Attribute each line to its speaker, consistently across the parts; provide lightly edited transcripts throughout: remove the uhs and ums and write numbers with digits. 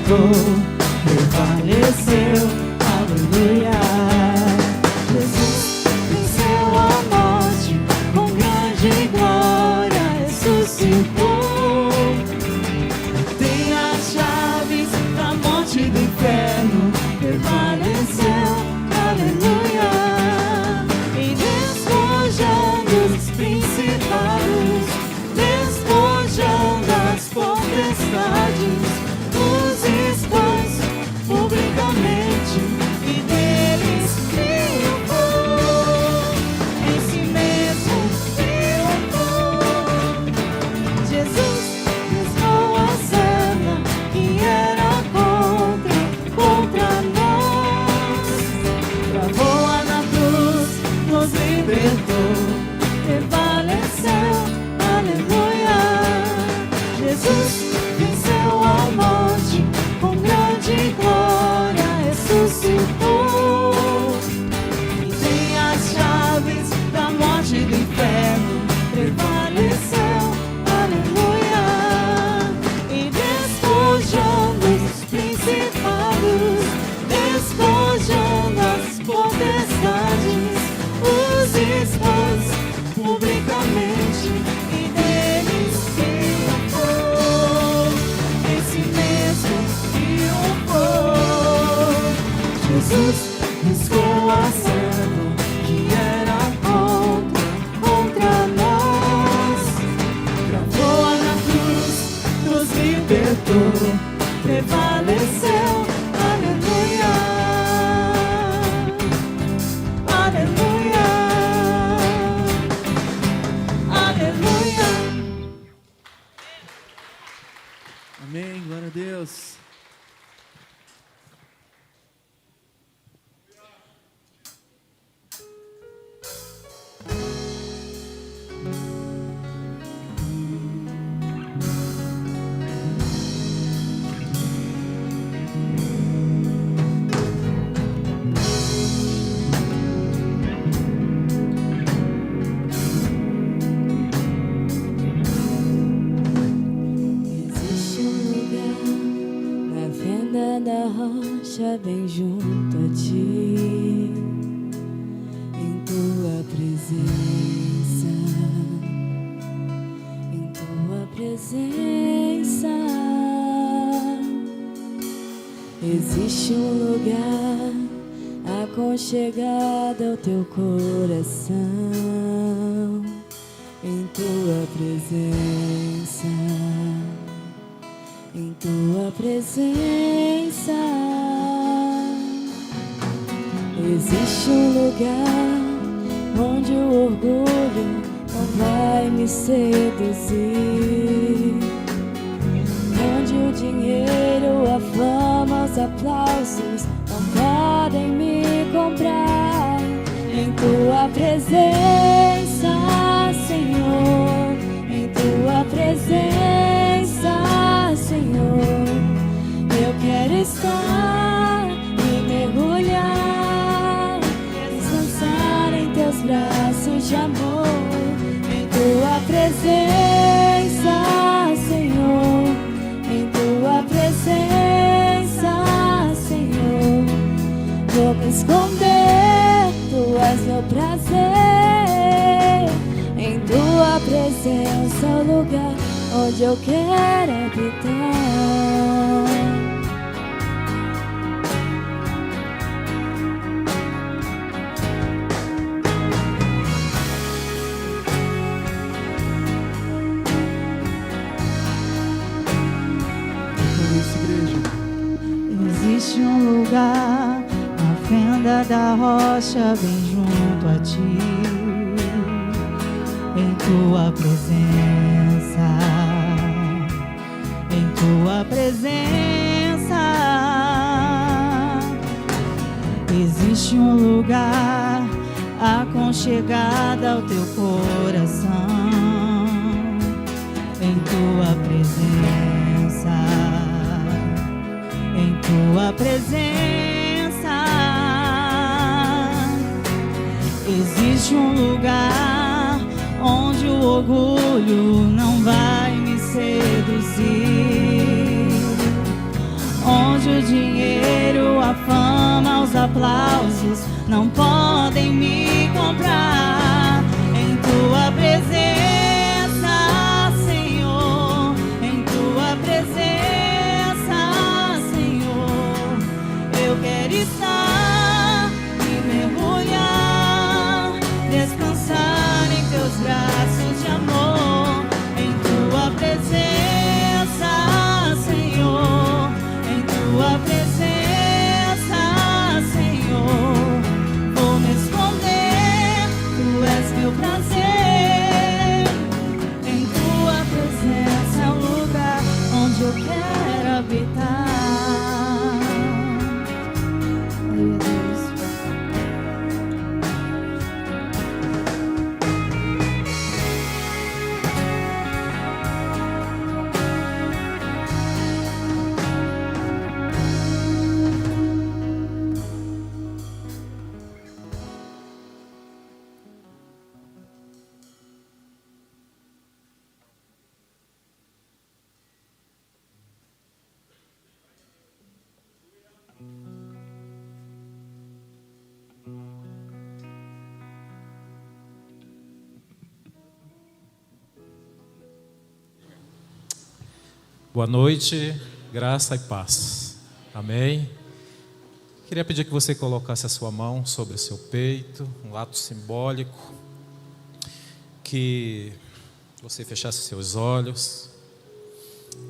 Speaker 1: libertou, prevaleceu, aleluia. Jesus venceu a morte, com grande glória ressuscitou. Tem as chaves da morte e do inferno, prevaleceu, aleluia. E despojando os principados, despojando as potestades, os expôs publicamente e deles triunfou. Em si mesmo triunfou. Jesus pisou a cena que era contra nós. Travou-a na cruz, nos libertou, prevaleceu, aleluia. Jesus venceu a morte, com grande glória ressuscitou. E tem as chaves da morte e do inferno, prevaleceu, aleluia. E despojando os principados, despojando as potestades, os expôs publicamente e deles triunfou. Esse mesmo triunfou. Jesus riscou a cena que era contra nós. Gravou-a na cruz, nos libertou, prevaleceu, aleluia. Aleluia. Aleluia.
Speaker 2: Amém, glória a Deus.
Speaker 1: Existe um lugar na fenda da rocha, bem junto a ti, em tua presença, em tua presença. Existe um lugar aconchegado ao teu coração, em tua presença, em tua presença. Existe um lugar onde o orgulho não vai me seduzir, onde o dinheiro, a fama, os aplausos não podem me comprar. Em tua presença, Senhor, em tua presença, Senhor, eu quero estar e mergulhar, descansar em teus braços de amor. Em tua presença, Senhor, em tua presença, Senhor, vou me esconder, tu és meu prazer. Em tua presença é o lugar onde eu quero habitar. Existe um lugar na fenda da rocha, bem junto a ti, em tua presença, em tua presença. Existe um lugar aconchegado ao teu coração, em tua presença, em tua presença. Existe um lugar onde o orgulho não vai me seduzir,
Speaker 3: onde o dinheiro, a fama, os aplausos não podem me comprar. Em tua presença, Senhor, em tua presença, Senhor, eu quero estar e mergulhar, descansar em teus braços de amor. Em tua presença, Senhor, em tua presença, Senhor, vou me esconder, tu és meu prazer. Em tua presença é o lugar onde eu quero habitar. Glória a Deus.
Speaker 4: Boa noite, graça e paz. Amém? Queria pedir que você colocasse a sua mão sobre o seu peito, um ato simbólico, que você fechasse seus olhos.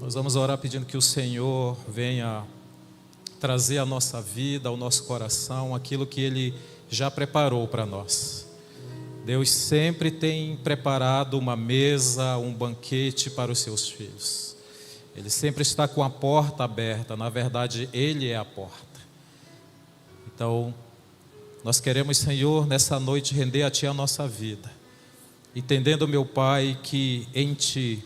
Speaker 4: Nós vamos orar pedindo que o Senhor venha trazer à nossa vida, ao nosso coração, aquilo que Ele já preparou para nós. Deus sempre tem preparado uma mesa, um banquete para os seus filhos. Ele sempre está com a porta aberta, na verdade, Ele é a porta. Então, nós queremos, Senhor, nessa noite render a Ti a nossa vida, entendendo, meu Pai, que em Ti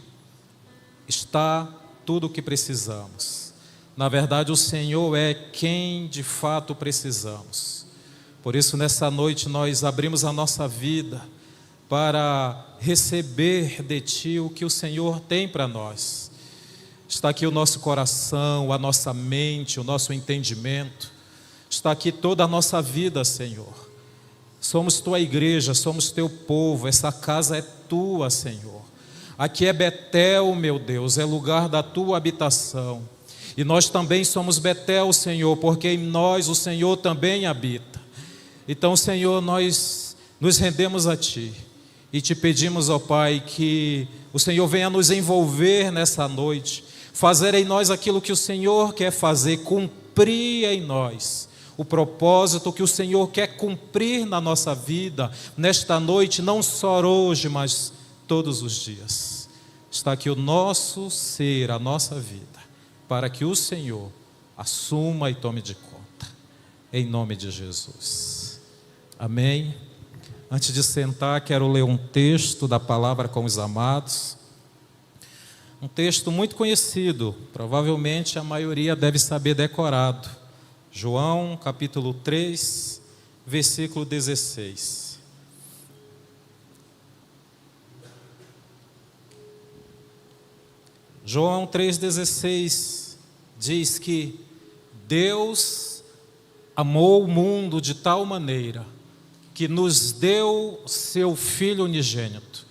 Speaker 4: está tudo o que precisamos. Na verdade, o Senhor é quem de fato precisamos. Por isso, nessa noite, nós abrimos a nossa vida para receber de Ti o que o Senhor tem para nós. Está aqui o nosso coração, a nossa mente, o nosso entendimento. Está aqui toda a nossa vida, Senhor. Somos Tua igreja, somos Teu povo, essa casa é Tua, Senhor. Aqui é Betel, meu Deus, é lugar da Tua habitação. E nós também somos Betel, Senhor, porque em nós o Senhor também habita. Então, Senhor, nós nos rendemos a Ti e Te pedimos, ó Pai, que o Senhor venha nos envolver nessa noite, fazer em nós aquilo que o Senhor quer fazer, cumprir em nós o propósito que o Senhor quer cumprir na nossa vida, nesta noite, não só hoje, mas todos os dias. Está aqui o nosso ser, a nossa vida, para que o Senhor assuma e tome de conta, em nome de Jesus. Amém? Antes de sentar, quero ler um texto da palavra com os amados. Um texto muito conhecido, provavelmente a maioria deve saber decorado. João, capítulo 3, versículo 16. João 3,16 diz que Deus amou o mundo de tal maneira que nos deu seu Filho unigênito,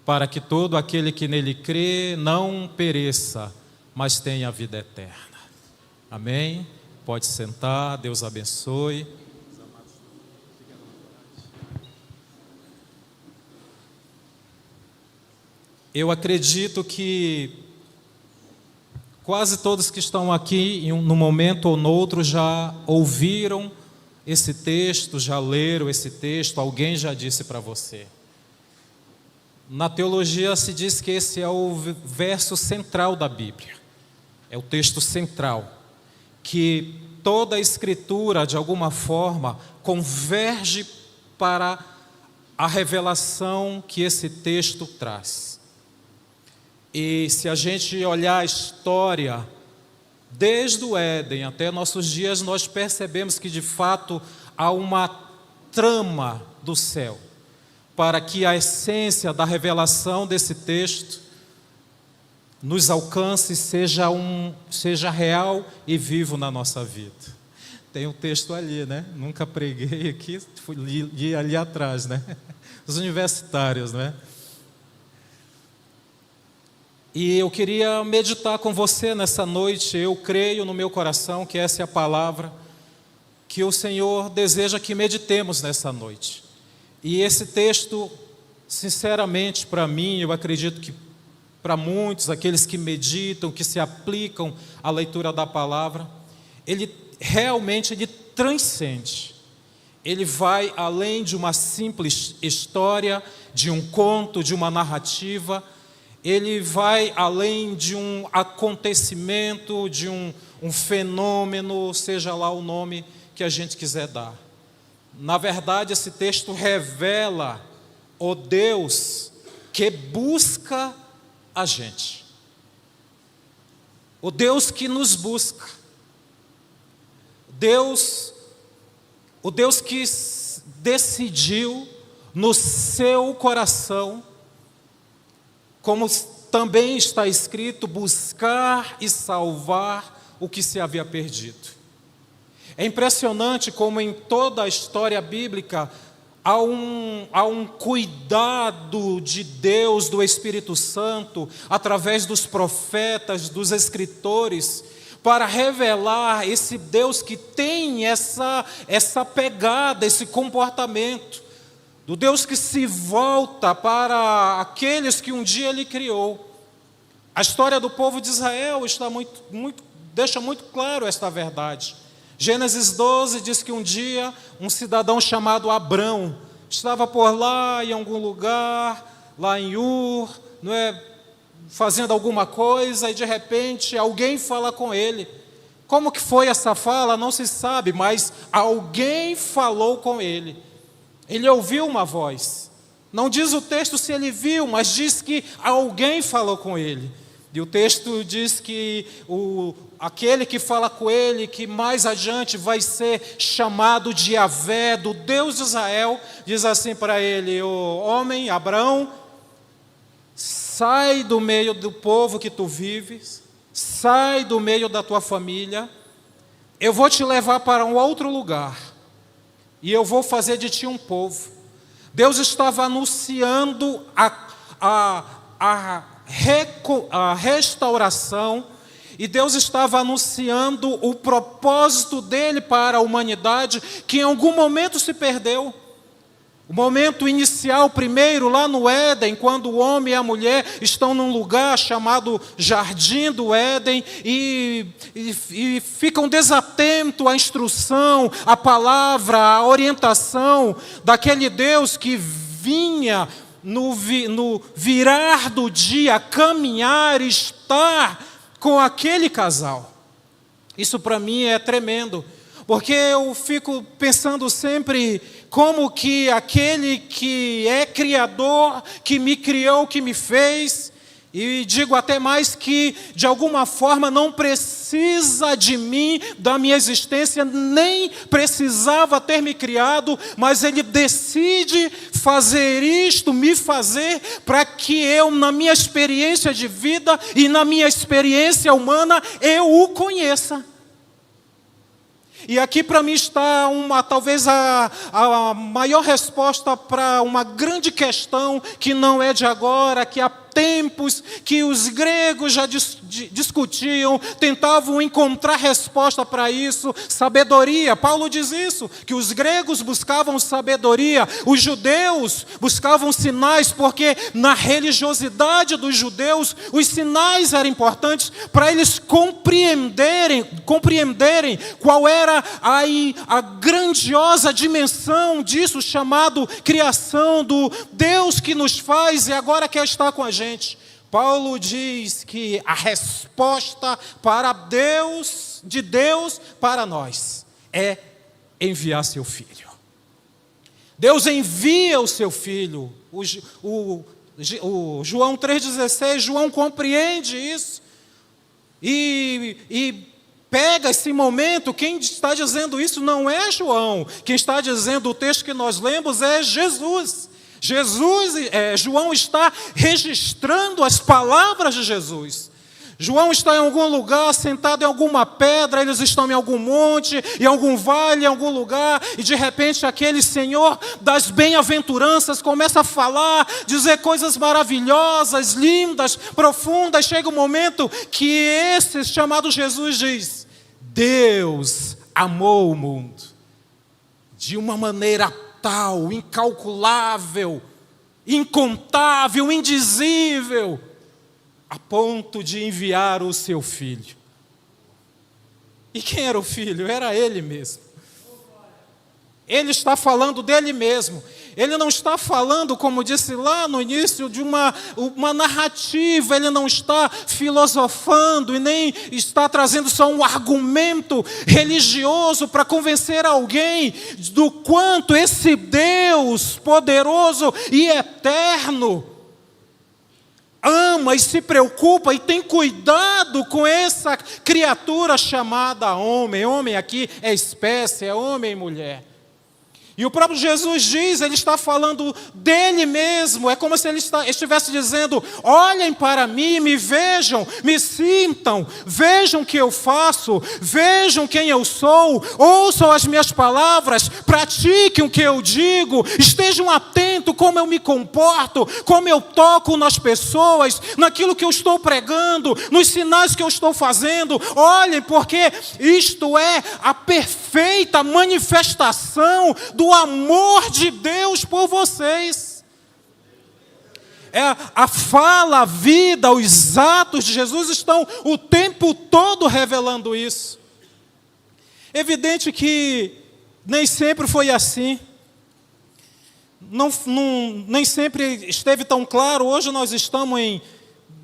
Speaker 4: para que todo aquele que nele crê não pereça, mas tenha a vida eterna. Amém? Pode sentar, Deus abençoe. Eu acredito que quase todos que estão aqui, num momento ou no outro, já ouviram esse texto, já leram esse texto, alguém já disse para você. Na teologia se diz que esse é o verso central da Bíblia, é o texto central, que toda a Escritura, de alguma forma, converge para a revelação que esse texto traz. E se a gente olhar a história, desde o Éden até nossos dias, nós percebemos que de fato há uma trama do céu, para que a essência da revelação desse texto nos alcance, seja real e vivo na nossa vida. Tem um texto ali, né? Nunca preguei aqui, li ali atrás, né? Os universitários, né? E eu queria meditar com você nessa noite. Eu creio no meu coração que essa é a palavra que o Senhor deseja que meditemos nessa noite. E esse texto, sinceramente, para mim, eu acredito que para muitos, aqueles que meditam, que se aplicam à leitura da palavra, ele realmente transcende. Ele vai além de uma simples história, de um conto, de uma narrativa. Ele vai além de um acontecimento, de um fenômeno, seja lá o nome que a gente quiser dar. Na verdade, esse texto revela o Deus que busca a gente. O Deus que nos busca. O Deus que decidiu no seu coração, como também está escrito, buscar e salvar o que se havia perdido. É impressionante como em toda a história bíblica há um cuidado de Deus, do Espírito Santo, através dos profetas, dos escritores, para revelar esse Deus que tem essa pegada, esse comportamento, do Deus que se volta para aqueles que um dia Ele criou. A história do povo de Israel deixa muito claro esta verdade. Gênesis 12 diz que um dia um cidadão chamado Abrão estava por lá em algum lugar, lá em Ur, fazendo alguma coisa, e de repente alguém fala com ele. Como que foi essa fala? Não se sabe, mas alguém falou com ele. Ele ouviu uma voz. Não diz o texto se ele viu, mas diz que alguém falou com ele. E o texto diz que aquele que fala com ele, que mais adiante vai ser chamado de Yahvé, do Deus de Israel, diz assim para ele: o homem, Abrão, sai do meio do povo que tu vives, sai do meio da tua família, eu vou te levar para um outro lugar, e eu vou fazer de ti um povo. Deus estava anunciando a restauração, e Deus estava anunciando o propósito dele para a humanidade, que em algum momento se perdeu. O momento inicial, primeiro, lá no Éden, quando o homem e a mulher estão num lugar chamado Jardim do Éden e ficam desatentos à instrução, à palavra, à orientação daquele Deus que vinha no virar do dia, caminhar, estar com aquele casal. Isso para mim é tremendo, porque eu fico pensando sempre como que aquele que é criador, que me criou, que me fez, e digo até mais que de alguma forma não precisa de mim, da minha existência, nem precisava ter me criado, mas Ele decide fazer isto, me fazer, para que eu, na minha experiência de vida e na minha experiência humana, eu o conheça. E aqui para mim está talvez a maior resposta para uma grande questão que não é de agora, que há tempos que os gregos já discutiam, tentavam encontrar resposta para isso, sabedoria. Paulo diz isso, que os gregos buscavam sabedoria, os judeus buscavam sinais, porque na religiosidade dos judeus, os sinais eram importantes para eles compreenderem qual era a grandiosa dimensão disso, chamado criação, do Deus que nos faz e agora quer estar com a gente. Paulo diz que a resposta de Deus para nós é enviar seu Filho. Deus envia o seu Filho. O João 3,16, João compreende isso e pega esse momento. Quem está dizendo isso não é João. Quem está dizendo o texto que nós lemos é Jesus. João está registrando as palavras de Jesus. João está em algum lugar, sentado em alguma pedra, eles estão em algum monte, em algum vale, em algum lugar, e de repente aquele Senhor das bem-aventuranças começa a falar, dizer coisas maravilhosas, lindas, profundas. Chega um momento que esse chamado Jesus diz: Deus amou o mundo de uma maneira tal, incalculável, incontável, indizível, a ponto de enviar o seu Filho. E quem era o Filho? Era Ele mesmo. Ele está falando dele mesmo. Ele não está falando, como disse lá no início, de uma narrativa. Ele não está filosofando e nem está trazendo só um argumento religioso para convencer alguém do quanto esse Deus poderoso e eterno ama e se preocupa e tem cuidado com essa criatura chamada homem. Homem aqui é espécie, é homem e mulher. E o próprio Jesus diz, ele está falando dele mesmo. É como se ele estivesse dizendo: olhem para mim, me vejam, me sintam, vejam o que eu faço, vejam quem eu sou, ouçam as minhas palavras, pratiquem o que eu digo, estejam atentos como eu me comporto, como eu toco nas pessoas, naquilo que eu estou pregando, nos sinais que eu estou fazendo. Olhem, porque isto é a perfeita manifestação do amor de Deus por vocês. A fala, a vida, os atos de Jesus estão o tempo todo revelando isso. Evidente que nem sempre foi assim. Nem sempre esteve tão claro. Hoje nós estamos em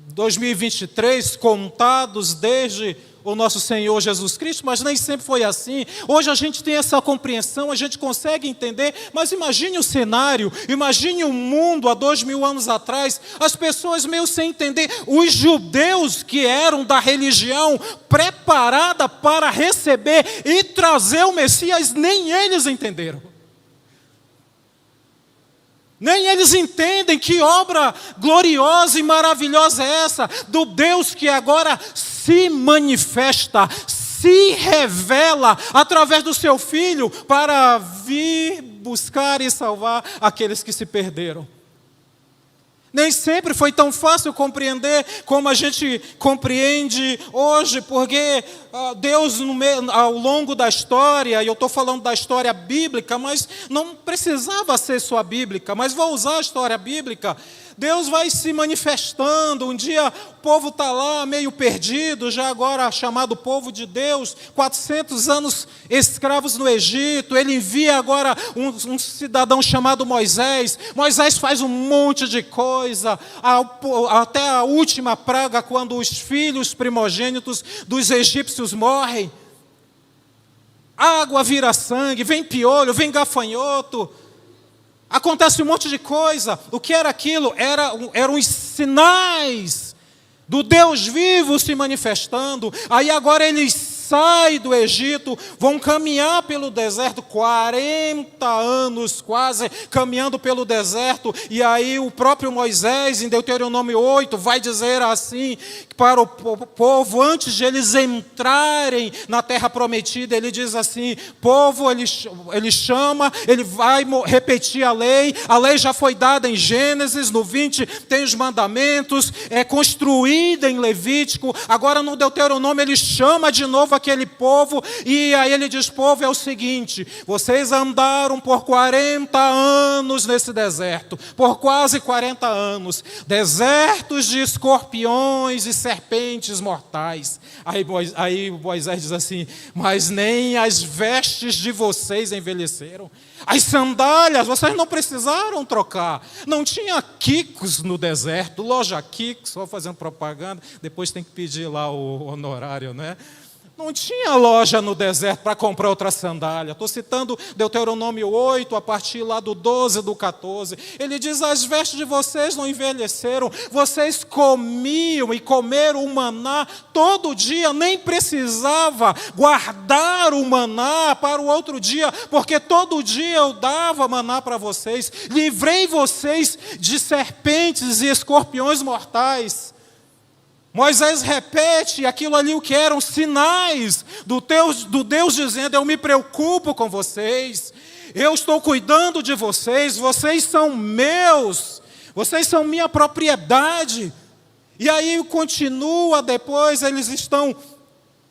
Speaker 4: 2023, contados desde o nosso Senhor Jesus Cristo, mas nem sempre foi assim. Hoje a gente tem essa compreensão, a gente consegue entender, mas imagine o cenário, imagine o mundo há 2000 anos atrás, as pessoas meio sem entender, os judeus que eram da religião preparada para receber e trazer o Messias, nem eles entenderam. Nem eles entendem que obra gloriosa e maravilhosa é essa, do Deus que agora se manifesta, se revela através do seu Filho para vir buscar e salvar aqueles que se perderam. Nem sempre foi tão fácil compreender como a gente compreende hoje, porque Deus, ao longo da história, e eu estou falando da história bíblica, mas não precisava ser só bíblica, mas vou usar a história bíblica. Deus vai se manifestando. Um dia o povo está lá meio perdido, já agora chamado povo de Deus, 400 anos escravos no Egito. Ele envia agora um cidadão chamado Moisés. Moisés faz um monte de coisa, até a última praga, quando os filhos primogênitos dos egípcios morrem. Água vira sangue, vem piolho, vem gafanhoto. Acontece um monte de coisa. O que era aquilo? Eram os sinais do Deus vivo se manifestando. Aí agora eles saem do Egito, vão caminhar pelo deserto, 40 anos quase, caminhando pelo deserto. E aí o próprio Moisés, em Deuteronômio 8, vai dizer assim, para o povo, antes de eles entrarem na terra prometida, ele diz assim: povo, ele chama, ele vai repetir a lei já foi dada em Gênesis, no 20 tem os mandamentos, é construída em Levítico, agora no Deuteronômio ele chama de novo aquele povo, e aí ele diz: povo, é o seguinte, vocês andaram por 40 anos nesse deserto, por quase 40 anos, desertos de escorpiões e serpentes mortais. Aí Moisés diz assim: mas nem as vestes de vocês envelheceram. As sandálias, vocês não precisaram trocar. Não tinha Kikos no deserto, loja Kikos, só fazendo propaganda, depois tem que pedir lá o honorário, né? Não tinha loja no deserto para comprar outra sandália. Estou citando Deuteronômio 8, a partir lá do 12, do 14. Ele diz, as vestes de vocês não envelheceram. Vocês comiam e comeram o maná todo dia. Nem precisava guardar o maná para o outro dia, porque todo dia eu dava maná para vocês. Livrei vocês de serpentes e escorpiões mortais. Moisés repete aquilo ali, o que eram sinais do Deus dizendo, eu me preocupo com vocês, eu estou cuidando de vocês, vocês são meus, vocês são minha propriedade. E aí continua depois, eles estão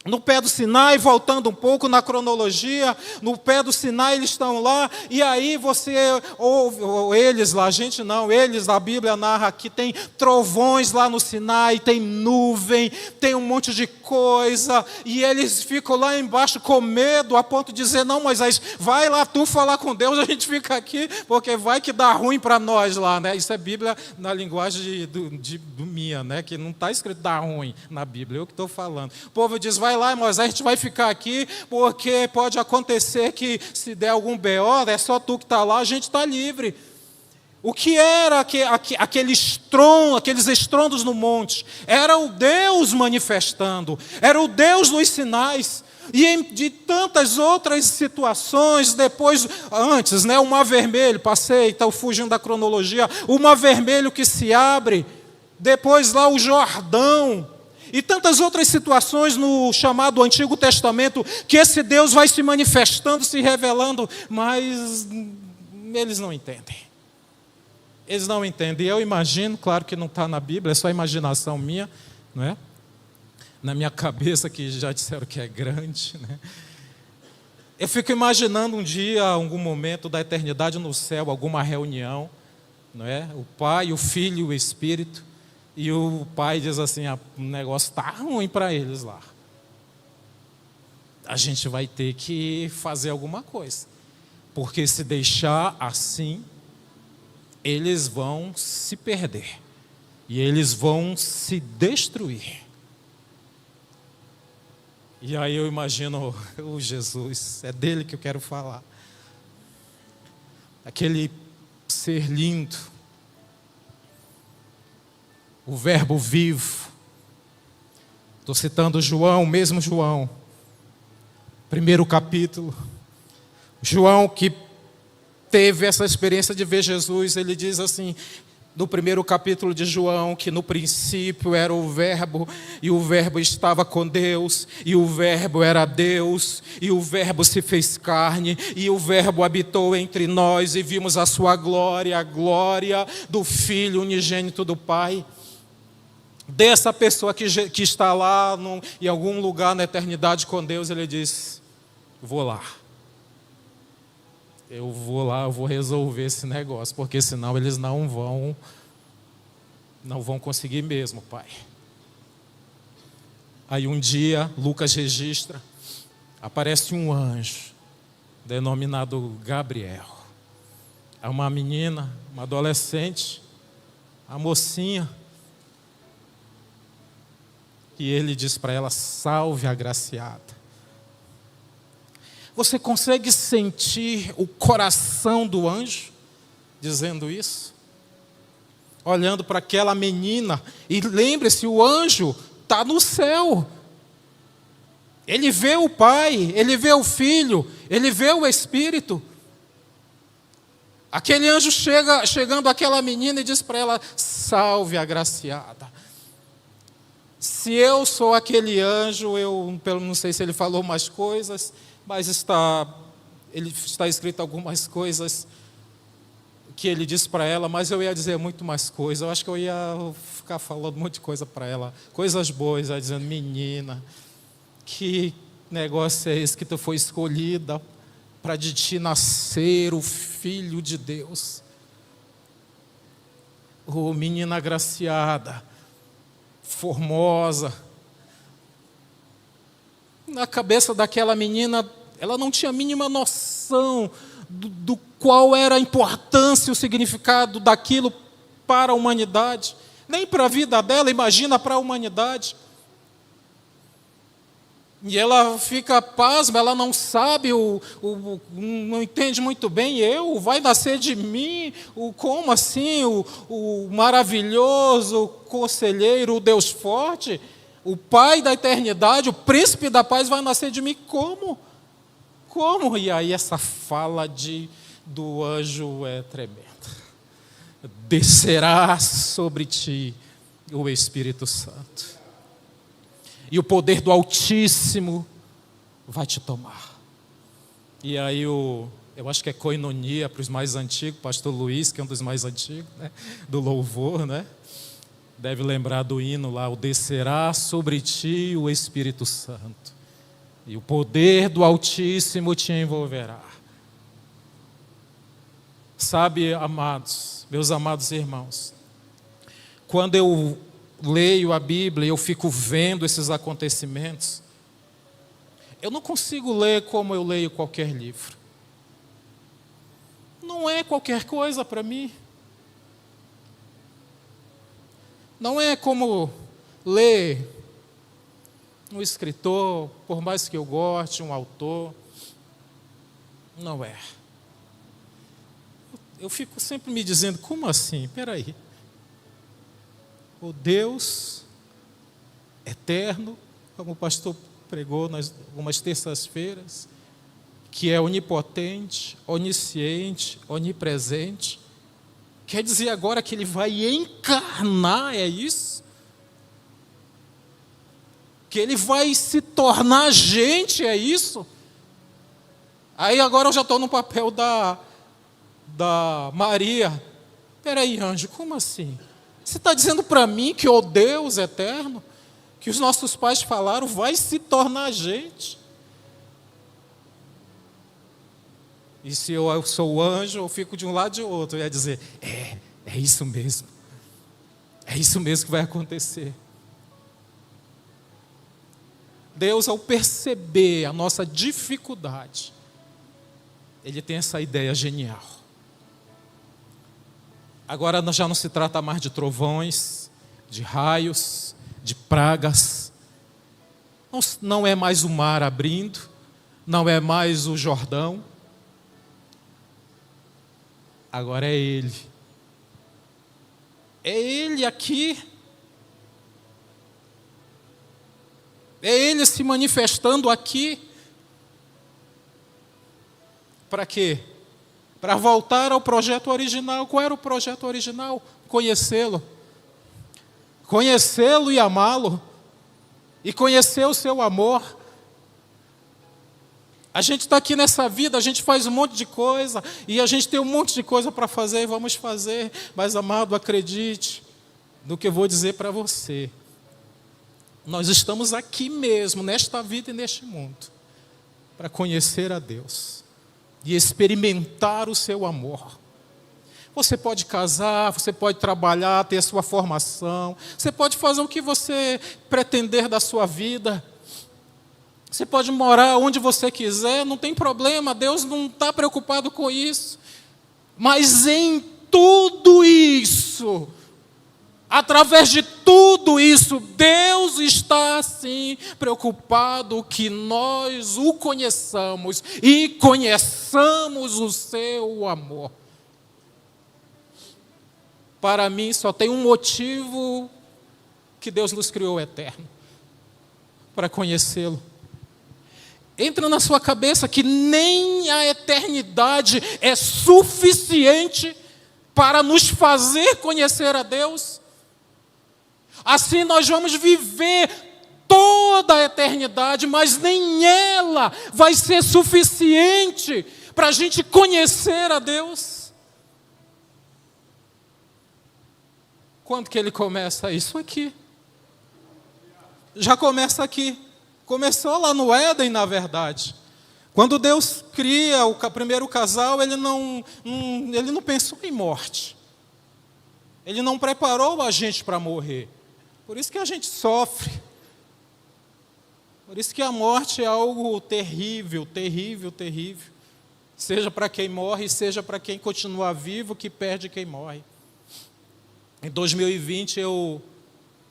Speaker 4: no pé do Sinai, voltando um pouco na cronologia, no pé do Sinai eles estão lá, e aí você ouve, ou eles lá, a gente não, eles, a Bíblia narra que tem trovões lá no Sinai, tem nuvem, tem um monte de coisa, e eles ficam lá embaixo com medo, a ponto de dizer, não, Moisés, vai lá tu falar com Deus, a gente fica aqui, porque vai que dá ruim para nós lá, né? Isso é Bíblia na linguagem do minha, né? Que não está escrito dá ruim na Bíblia, eu que estou falando. O povo diz, vai lá, Moisés, a gente vai ficar aqui, porque pode acontecer que se der algum BO, é só tu que está lá, a gente está livre. O que era aqueles estrondos no monte? Era o Deus manifestando, era o Deus dos sinais. E de tantas outras situações, depois, antes, né, o Mar Vermelho, passei, estou fugindo da cronologia, o Mar Vermelho que se abre, depois lá o Jordão, e tantas outras situações no chamado Antigo Testamento, que esse Deus vai se manifestando, se revelando, mas eles não entendem. Eles não entendem. Eu imagino, claro que não está na Bíblia, é só imaginação minha, não é? Na minha cabeça, que já disseram que é grande, né? Eu fico imaginando um dia, algum momento da eternidade no céu, alguma reunião, não é? O Pai, o Filho e o Espírito, e o pai diz assim, o negócio está ruim para eles lá. A gente vai ter que fazer alguma coisa. Porque se deixar assim, eles vão se perder. E eles vão se destruir. E aí eu imagino o Jesus, é dele que eu quero falar. Aquele ser lindo, o verbo vivo. Estou citando João, mesmo João, primeiro capítulo. João, que teve essa experiência de ver Jesus, ele diz assim, no primeiro capítulo de João, que no princípio era o verbo, e o verbo estava com Deus, e o verbo era Deus, e o verbo se fez carne, e o verbo habitou entre nós, e vimos a sua glória, a glória do Filho unigênito do Pai. Dessa pessoa que está lá em algum lugar na eternidade com Deus, ele diz, vou lá. Eu vou lá, eu vou resolver esse negócio, porque senão eles não vão conseguir mesmo, Pai. Aí um dia, Lucas registra, aparece um anjo, denominado Gabriel. É uma menina, uma adolescente, a mocinha, e ele diz para ela, salve agraciada. Você consegue sentir o coração do anjo dizendo isso? Olhando para aquela menina, e lembre-se, o anjo está no céu. Ele vê o Pai, ele vê o Filho, ele vê o Espírito. Aquele anjo chegando àquela menina e diz para ela, salve agraciada. Se eu sou aquele anjo, eu não sei se ele falou mais coisas, mas está escrito algumas coisas que ele disse para ela, mas eu ia dizer muito mais coisas. Eu acho que eu ia ficar falando um monte de coisa para ela, coisas boas, dizendo, menina, que negócio é esse que tu foi escolhida para de ti nascer o Filho de Deus? Oh, menina agraciada, formosa. Na cabeça daquela menina, ela não tinha a mínima noção do qual era a importância, o significado daquilo para a humanidade. Nem para a vida dela, imagina para a humanidade. E ela fica pasma, ela não sabe, não entende muito bem. Vai nascer de mim? Como assim? O maravilhoso conselheiro, o Deus forte, o Pai da eternidade, o príncipe da paz vai nascer de mim? Como? Como? E aí essa fala do anjo é tremenda. Descerá sobre ti o Espírito Santo. E o poder do Altíssimo vai te tomar. E aí eu acho que é koinonia para os mais antigos, pastor Luiz, que é um dos mais antigos, né, do louvor, né? Deve lembrar do hino lá, o descerá sobre ti o Espírito Santo. E o poder do Altíssimo te envolverá. Sabe, amados, meus amados irmãos, quando eu leio a Bíblia e eu fico vendo esses acontecimentos, eu não consigo ler como eu leio qualquer livro. Não é qualquer coisa para mim. Não é como ler um escritor, por mais que eu goste, um autor. Não é. Eu fico sempre me dizendo, como assim? Espera aí. O Deus eterno, como o pastor pregou nas algumas terças-feiras, que é onipotente, onisciente, onipresente, quer dizer agora que Ele vai encarnar, é isso? Que Ele vai se tornar gente, é isso? Aí agora eu já estou no papel da Maria. Espera aí, anjo, como assim? Você está dizendo para mim que o Deus eterno, que os nossos pais falaram, vai se tornar gente? E se eu sou o anjo, eu fico de um lado e de outro. Eu ia dizer, é isso mesmo. É isso mesmo que vai acontecer. Deus, ao perceber a nossa dificuldade, Ele tem essa ideia genial. Agora já não se trata mais de trovões, de raios, de pragas. Não é mais o mar abrindo, não é mais o Jordão. Agora é Ele. É Ele aqui. É Ele se manifestando aqui. Para quê? Para voltar ao projeto original. Qual era o projeto original? Conhecê-lo. Conhecê-lo e amá-lo. E conhecer o seu amor. A gente está aqui nessa vida, a gente faz um monte de coisa, e a gente tem um monte de coisa para fazer, e vamos fazer. Mas, amado, acredite no que eu vou dizer para você. Nós estamos aqui mesmo, nesta vida e neste mundo, para conhecer a Deus e experimentar o seu amor. Você pode casar, você pode trabalhar, ter a sua formação, você pode fazer o que você pretender da sua vida. Você pode morar onde você quiser, não tem problema, Deus não está preocupado com isso. Mas em tudo isso, através de tudo isso, Deus está sim preocupado que nós o conheçamos e conheçamos o seu amor. Para mim só tem um motivo que Deus nos criou eterno, para conhecê-lo. Entra na sua cabeça que nem a eternidade é suficiente para nos fazer conhecer a Deus. Assim nós vamos viver toda a eternidade, mas nem ela vai ser suficiente para a gente conhecer a Deus. Quando que Ele começa isso? Aqui. Já começa aqui. Começou lá no Éden, na verdade. Quando Deus cria o primeiro casal, Ele não pensou em morte. Ele não preparou a gente para morrer. Por isso que a gente sofre. Por isso que a morte é algo terrível, terrível, terrível. Seja para quem morre, seja para quem continua vivo, que perde quem morre. Em 2020 eu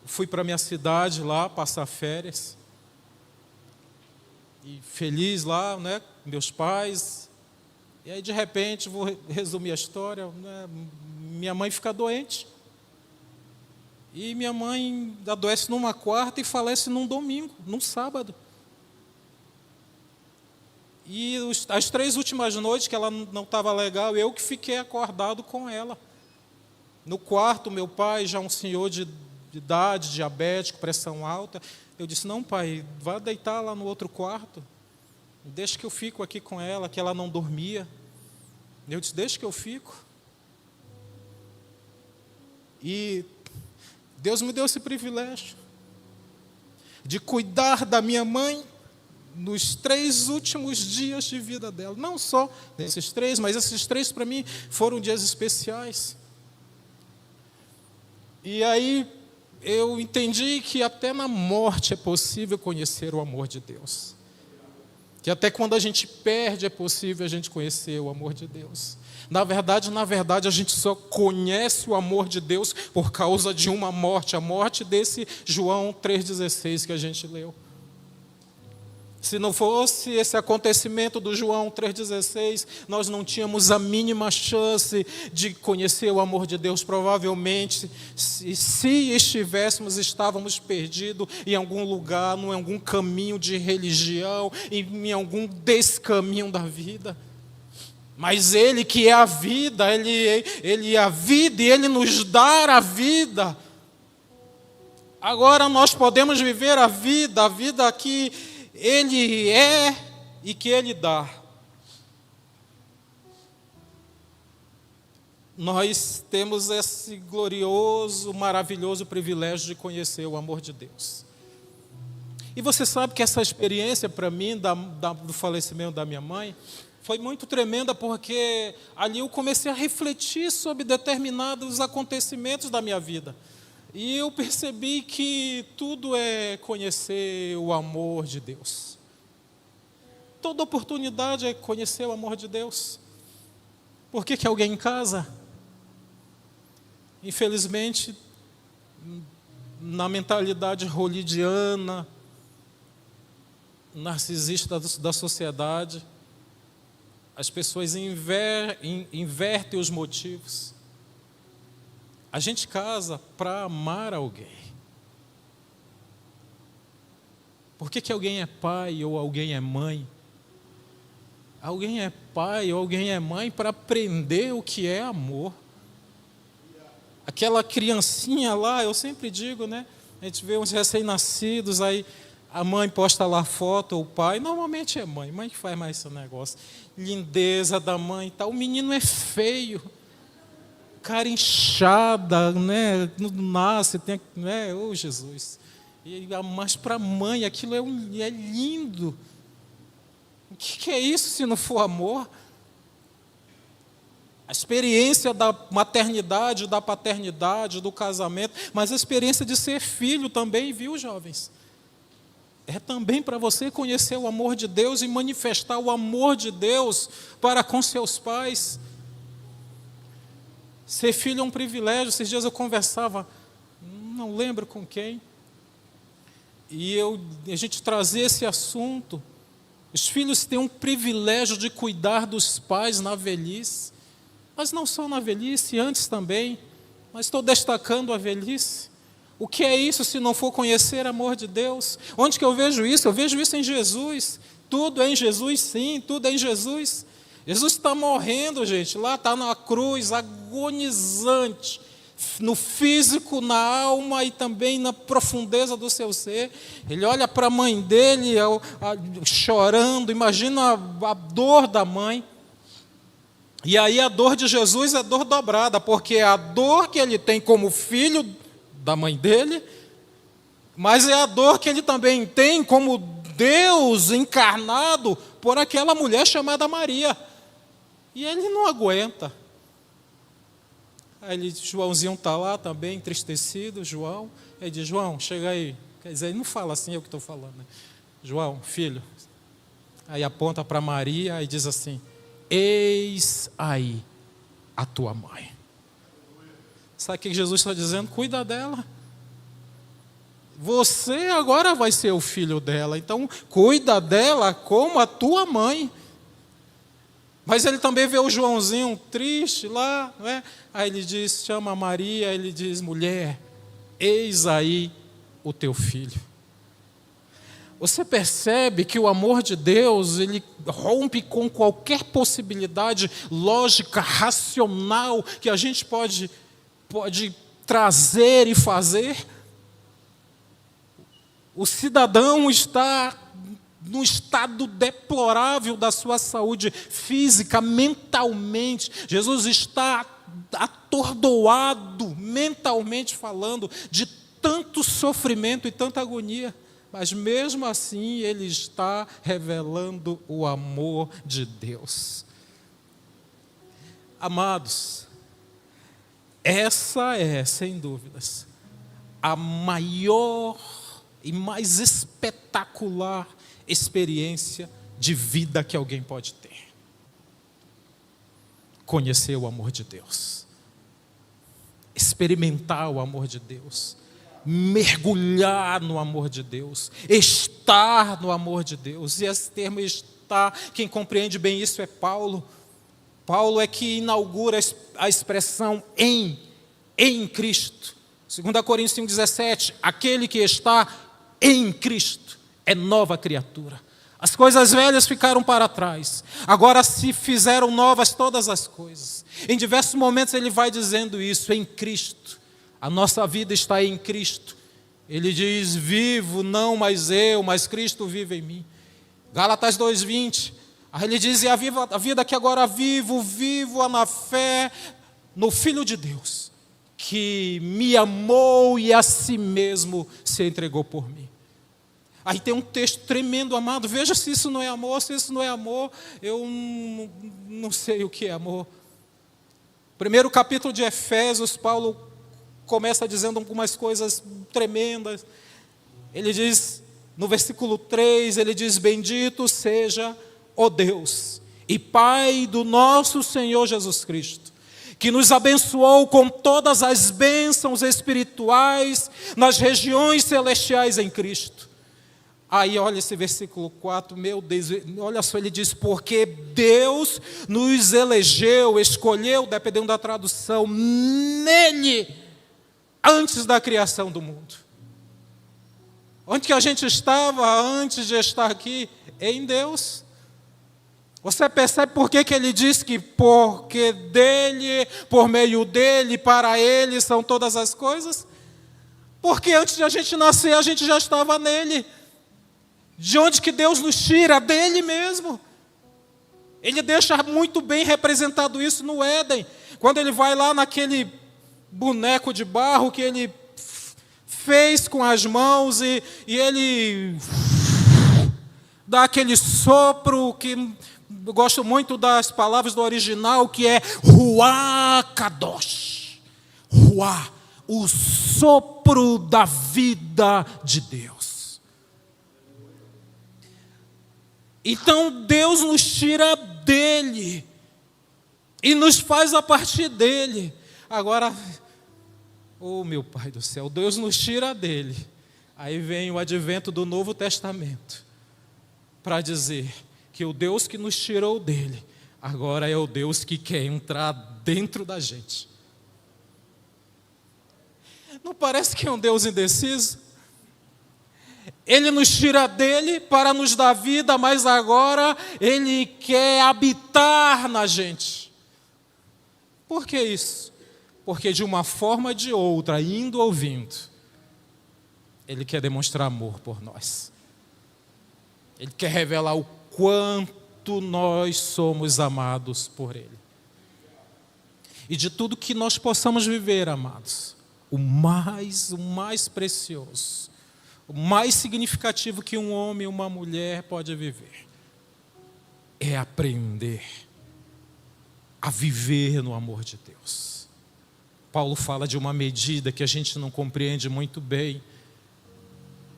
Speaker 4: fui para minha cidade lá, passar férias. e feliz lá, né, com meus pais. E aí, de repente, vou resumir a história, né, minha mãe fica doente. E minha mãe adoece numa quarta e falece num domingo, num sábado. E as 3 últimas noites que ela não estava legal, eu que fiquei acordado com ela. No quarto, meu pai, já um senhor de idade, diabético, pressão alta. Eu disse, não, pai, vá deitar lá no outro quarto. Deixa que eu fico aqui com ela, que ela não dormia. Eu disse, deixa que eu fico. E Deus me deu esse privilégio de cuidar da minha mãe nos 3 últimos dias de vida dela. Não só nesses 3, mas esses 3 para mim foram dias especiais. E aí eu entendi que até na morte é possível conhecer o amor de Deus. Que até quando a gente perde é possível a gente conhecer o amor de Deus. Na verdade, a gente só conhece o amor de Deus por causa de uma morte, a morte desse João 3,16 que a gente leu. Se não fosse esse acontecimento do João 3,16, nós não tínhamos a mínima chance de conhecer o amor de Deus. Provavelmente, se estivéssemos, estávamos perdidos em algum lugar, em algum caminho de religião, em algum descaminho da vida. Mas Ele que é a vida, Ele é a vida e Ele nos dá a vida. Agora nós podemos viver a vida que Ele é e que Ele dá. Nós temos esse glorioso, maravilhoso privilégio de conhecer o amor de Deus. E você sabe que essa experiência para mim, do falecimento da minha mãe, foi muito tremenda, porque ali eu comecei a refletir sobre determinados acontecimentos da minha vida. E eu percebi que tudo é conhecer o amor de Deus. Toda oportunidade é conhecer o amor de Deus. Por que alguém em casa, infelizmente, na mentalidade hollywoodiana, narcisista da sociedade, as pessoas invertem os motivos. A gente casa para amar alguém. Por que alguém é pai ou alguém é mãe? Alguém é pai ou alguém é mãe para aprender o que é amor. Aquela criancinha lá, eu sempre digo, né? A gente vê uns recém-nascidos, aí a mãe posta lá foto, ou o pai, normalmente é mãe que faz mais esse negócio. Lindeza da mãe e tal. O menino é feio, cara inchada, né? Não nasce, tem, né? Oh, Jesus. Mas para a mãe aquilo é lindo. O que é isso se não for amor? A experiência da maternidade, da paternidade, do casamento, mas a experiência de ser filho também, viu, jovens? É também para você conhecer o amor de Deus e manifestar o amor de Deus para com seus pais. Ser filho é um privilégio. Esses dias eu conversava, não lembro com quem, e a gente trazia esse assunto. Os filhos têm um privilégio de cuidar dos pais na velhice, mas não só na velhice, antes também, mas estou destacando a velhice. O que é isso se não for conhecer o amor de Deus? Onde que eu vejo isso? Eu vejo isso em Jesus. Tudo é em Jesus, sim, tudo é em Jesus. Jesus está morrendo, gente, lá está na cruz, agonizante, no físico, na alma e também na profundeza do seu ser. Ele olha para a mãe dele chorando, imagina a dor da mãe. E aí a dor de Jesus é dor dobrada, porque é a dor que ele tem como filho da mãe dele, mas é a dor que ele também tem como Deus encarnado por aquela mulher chamada Maria. E ele não aguenta. Aí Joãozinho está lá também, entristecido, João. Ele diz, João, chega aí. Quer dizer, ele não fala assim, eu que estou falando, né? João, filho. Aí aponta para Maria e diz assim, eis aí a tua mãe. Sabe o que Jesus está dizendo? Cuida dela. Você agora vai ser o filho dela, então cuida dela como a tua mãe. Mas ele também vê o Joãozinho triste lá, não é? Aí ele diz, chama a Maria, ele diz, mulher, eis aí o teu filho. Você percebe que o amor de Deus, ele rompe com qualquer possibilidade lógica, racional, que a gente pode trazer e fazer? O cidadão está no estado deplorável da sua saúde física, mentalmente. Jesus está atordoado, mentalmente falando, de tanto sofrimento e tanta agonia. Mas mesmo assim, ele está revelando o amor de Deus. Amados, essa é, sem dúvidas, a maior e mais espetacular experiência de vida que alguém pode ter. Conhecer o amor de Deus. Experimentar o amor de Deus. Mergulhar no amor de Deus. Estar no amor de Deus. E esse termo estar, quem compreende bem isso é Paulo. Paulo é que inaugura a expressão em Cristo. 2 Coríntios 5,17, aquele que está em Cristo é nova criatura. As coisas velhas ficaram para trás, agora se fizeram novas todas as coisas. Em diversos momentos ele vai dizendo isso, em Cristo. A nossa vida está em Cristo. Ele diz, vivo não mais eu, mas Cristo vive em mim. Gálatas 2,20, aí ele diz, e a vida que agora vivo na fé no Filho de Deus, que me amou e a si mesmo se entregou por mim. Aí tem um texto tremendo, amado, veja se isso não é amor, se isso não é amor, eu não sei o que é amor. Primeiro capítulo de Efésios, Paulo começa dizendo algumas coisas tremendas. Ele diz, no versículo 3, ele diz, bendito seja o Deus e Pai do nosso Senhor Jesus Cristo, que nos abençoou com todas as bênçãos espirituais nas regiões celestiais em Cristo. Aí olha esse versículo 4, meu Deus, olha só, ele diz, porque Deus nos elegeu, escolheu, dependendo da tradução, nele, antes da criação do mundo. Onde que a gente estava antes de estar aqui? Em Deus. Você percebe por que ele diz que porque dele, por meio dele, para ele são todas as coisas? Porque antes de a gente nascer, a gente já estava nele. De onde que Deus nos tira? Dele mesmo. Ele deixa muito bem representado isso no Éden. Quando ele vai lá naquele boneco de barro que ele fez com as mãos e ele dá aquele sopro que eu gosto muito das palavras do original, que é Ruá Kadosh. Ruá, o sopro da vida de Deus. Então Deus nos tira dele e nos faz a partir dele. Agora, oh meu Pai do céu, Deus nos tira dele. Aí vem o advento do Novo Testamento para dizer que o Deus que nos tirou dele, agora é o Deus que quer entrar dentro da gente. Não parece que é um Deus indeciso? Ele nos tira dele para nos dar vida, mas agora ele quer habitar na gente. Por que isso? Porque de uma forma ou de outra, indo ou vindo, ele quer demonstrar amor por nós. Ele quer revelar o quanto nós somos amados por ele. E de tudo que nós possamos viver, amados, o mais precioso, o mais significativo que um homem e uma mulher pode viver é aprender a viver no amor de Deus. Paulo fala de uma medida que a gente não compreende muito bem.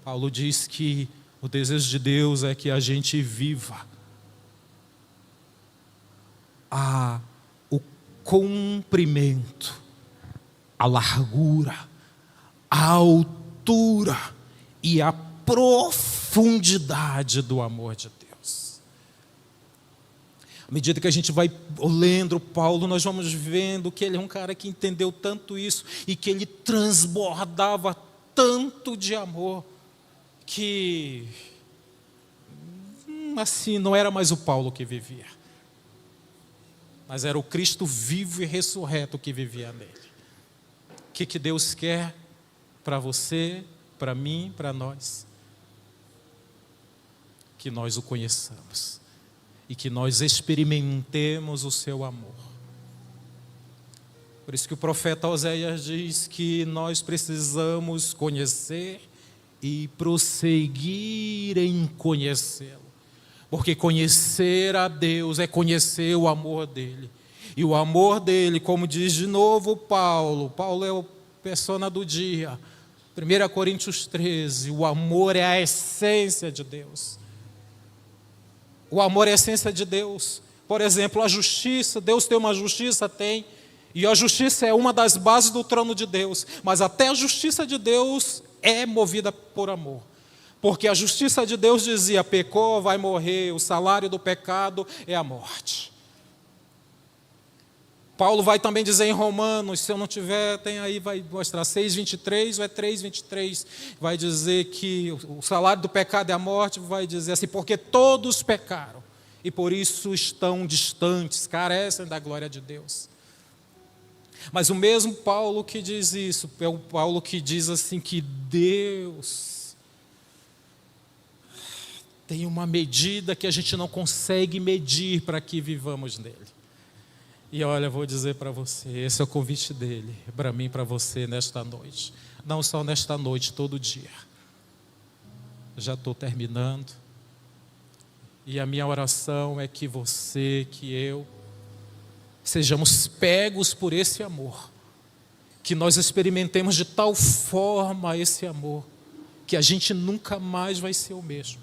Speaker 4: Paulo diz que o desejo de Deus é que a gente viva o comprimento, a largura, a altura e a profundidade do amor de Deus. À medida que a gente vai lendo Paulo, nós vamos vendo que ele é um cara que entendeu tanto isso e que ele transbordava tanto de amor que, assim, não era mais o Paulo que vivia, mas era o Cristo vivo e ressurreto que vivia nele. O que Deus quer para você, para mim, para nós? Que nós o conheçamos e que nós experimentemos o seu amor. Por isso que o profeta Oséias diz que nós precisamos conhecer e prosseguir em conhecê-lo. Porque conhecer a Deus é conhecer o amor dele. E o amor dele, como diz de novo Paulo é o persona do dia, 1 Coríntios 13, o amor é a essência de Deus. O amor é a essência de Deus. Por exemplo, a justiça, Deus tem uma justiça? Tem. E a justiça é uma das bases do trono de Deus. Mas até a justiça de Deus é movida por amor. Porque a justiça de Deus dizia, pecou, vai morrer, o salário do pecado é a morte. Paulo vai também dizer em Romanos, se eu não tiver, tem aí, vai mostrar 6,23 ou é 3,23, vai dizer que o salário do pecado é a morte, vai dizer assim, porque todos pecaram e por isso estão distantes, carecem da glória de Deus. Mas o mesmo Paulo que diz isso, é o Paulo que diz assim que Deus tem uma medida que a gente não consegue medir para que vivamos nele. E olha, eu vou dizer para você, esse é o convite dele, para mim e para você nesta noite. Não só nesta noite, todo dia. Já estou terminando. E a minha oração é que você, que eu, sejamos pegos por esse amor. Que nós experimentemos de tal forma esse amor, que a gente nunca mais vai ser o mesmo.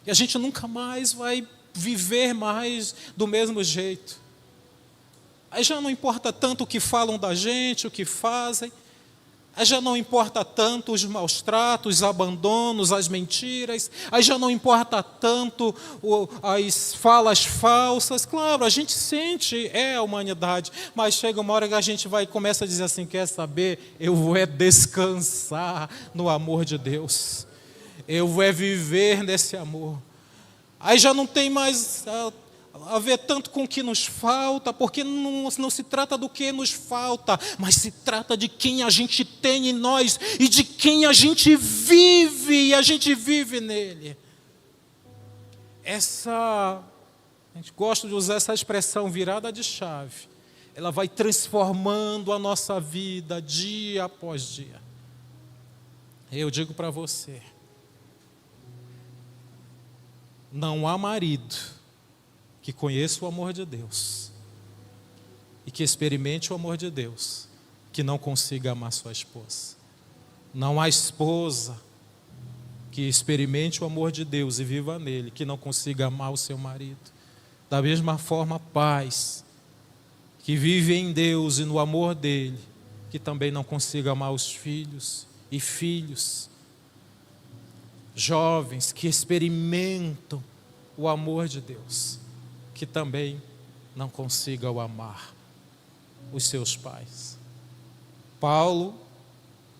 Speaker 4: E a gente nunca mais vai viver mais do mesmo jeito. Aí já não importa tanto o que falam da gente, o que fazem. Aí já não importa tanto os maus tratos, os abandonos, as mentiras. Aí já não importa tanto as falas falsas. Claro, a gente sente, é a humanidade. Mas chega uma hora que a gente começa a dizer assim, quer saber? Eu vou descansar no amor de Deus. Eu vou viver nesse amor. Aí já não tem mais a ver tanto com o que nos falta, porque não se trata do que nos falta, mas se trata de quem a gente tem em nós e de quem a gente vive, e a gente vive nele. A gente gosta de usar essa expressão, virada de chave. Ela vai transformando a nossa vida dia após dia. Eu digo para você, não há marido que conheça o amor de Deus e que experimente o amor de Deus que não consiga amar sua esposa. Não há esposa que experimente o amor de Deus e viva nele que não consiga amar o seu marido. Da mesma forma, pais que vivem em Deus e no amor dele, que também não consiga amar os filhos e filhos. Jovens que experimentam o amor de Deus, que também não consigam amar os seus pais. Paulo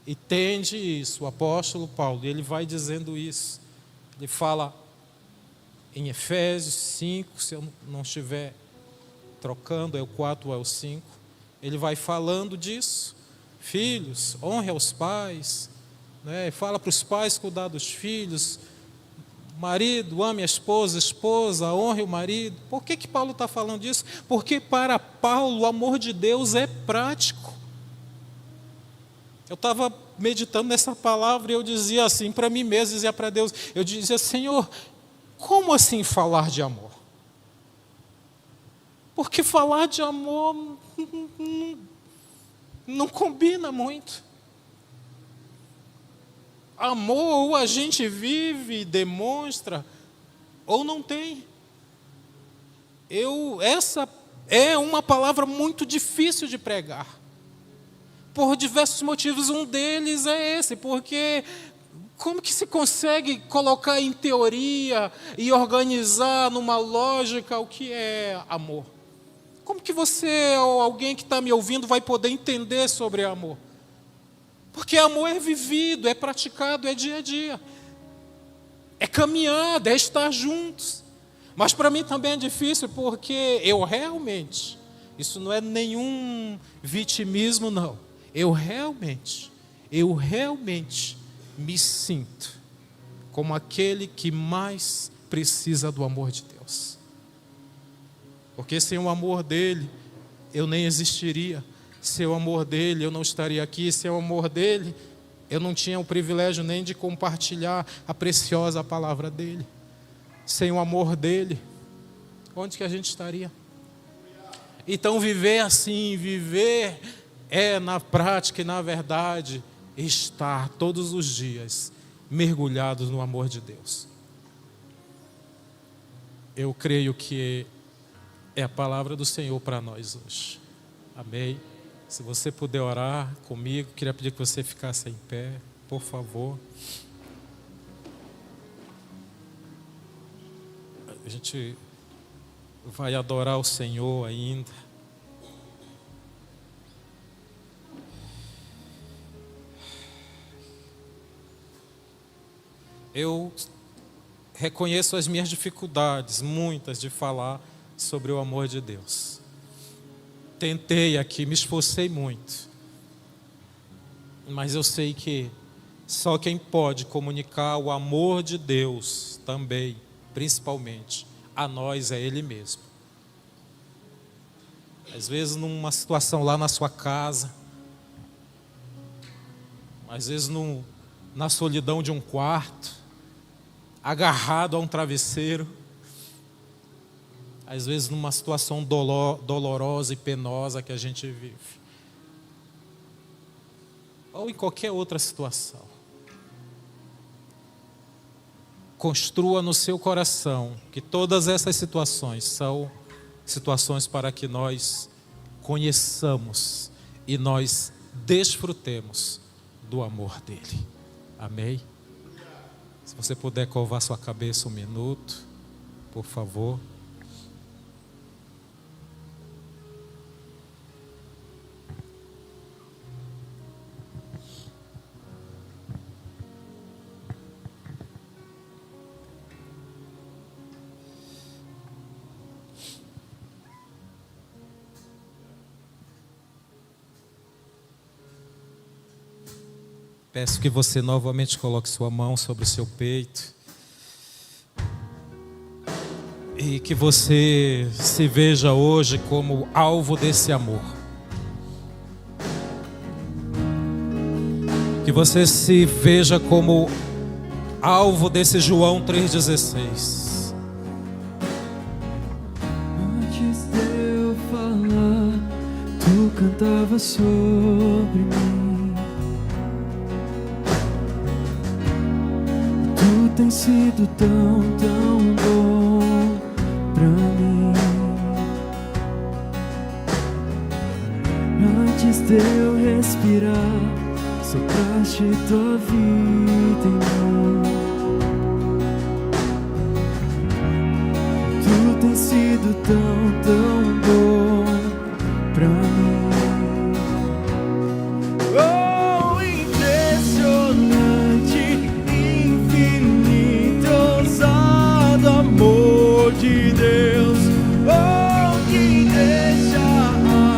Speaker 4: entende isso, o apóstolo Paulo, ele vai dizendo isso. Ele fala em Efésios 5, se eu não estiver trocando, é o 4 ou é o 5, ele vai falando disso. Filhos, honre aos pais, né? Fala para os pais cuidar dos filhos. Marido, ame a esposa, esposa, honre o marido. Por que Paulo está falando disso? Porque para Paulo o amor de Deus é prático. Eu estava meditando nessa palavra e eu dizia assim para mim mesmo, dizia para Deus, eu dizia, Senhor, como assim falar de amor? Porque falar de amor não combina muito. Amor ou a gente vive e demonstra, ou não tem. Essa é uma palavra muito difícil de pregar. por diversos motivos. Um deles é esse, porque como que se consegue colocar em teoria e organizar numa lógica o que é amor? Como que você ou alguém que está me ouvindo vai poder entender sobre amor? Porque amor é vivido, é praticado, é dia a dia. É caminhada, é estar juntos. Mas para mim também é difícil, porque eu realmente, isso não é nenhum vitimismo, não. Eu realmente me sinto como aquele que mais precisa do amor de Deus. Porque sem o amor dele, eu nem existiria. Sem o amor dele, eu não estaria aqui. Sem o amor dele, eu não tinha o privilégio nem de compartilhar a preciosa palavra dele. Sem o amor dele, onde que a gente estaria? Então viver assim, viver é na prática e na verdade estar todos os dias mergulhados no amor de Deus. Eu creio que é a palavra do Senhor para nós hoje. Amém? Se você puder orar comigo, queria pedir que você ficasse em pé, por favor. A gente vai adorar o Senhor ainda. Eu reconheço as minhas dificuldades, muitas, de falar sobre o amor de Deus. Tentei aqui, me esforcei muito. Mas eu sei que só quem pode comunicar o amor de Deus também, principalmente, a nós é Ele mesmo. Às vezes numa situação lá na sua casa, às vezes na solidão de um quarto, agarrado a um travesseiro, às vezes numa situação dolorosa e penosa que a gente vive, ou em qualquer outra situação. Construa no seu coração que todas essas situações são situações para que nós conheçamos e nós desfrutemos do amor dele. Amém? Se você puder curvar sua cabeça um minuto, por favor. Peço que você novamente coloque sua mão sobre o seu peito e que você se veja hoje como alvo desse amor. Que você se veja como alvo desse João 3,16.
Speaker 1: Antes de eu falar, tu cantava sobre mim. Tem sido tão bom pra mim. Antes de eu respirar, sopraste tua vida em mim. Tu tem sido tão bom pra mim. Oh, impressionante, infinito, ousado amor de Deus. Oh, que deixa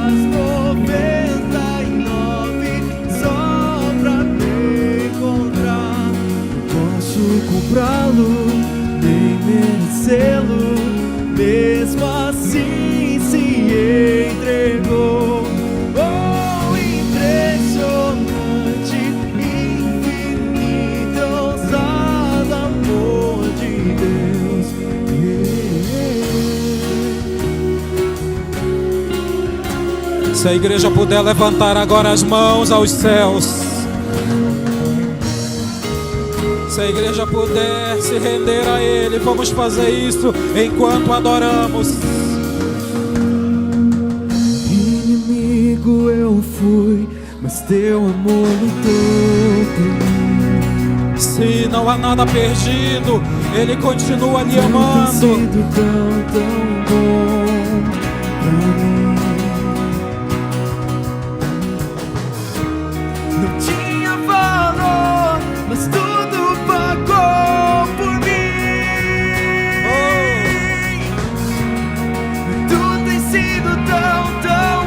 Speaker 1: as 99 só pra me encontrar. Posso comprá-lo, nem merecê-lo, mesmo assim se entregou. Oh, impressionante, infinito, ousado amor de Deus.
Speaker 4: Se a igreja puder levantar agora as mãos aos céus, se a igreja puder se render a Ele, vamos fazer isso enquanto adoramos.
Speaker 1: Inimigo eu fui,
Speaker 2: mas teu amor lutou por mim.
Speaker 4: Se não há nada perdido, Ele continua lhe
Speaker 2: Tudo tem
Speaker 4: amando.
Speaker 2: sido tão bom pra mim. Não tinha valor, mas tudo pagou por mim. Tudo tem sido tão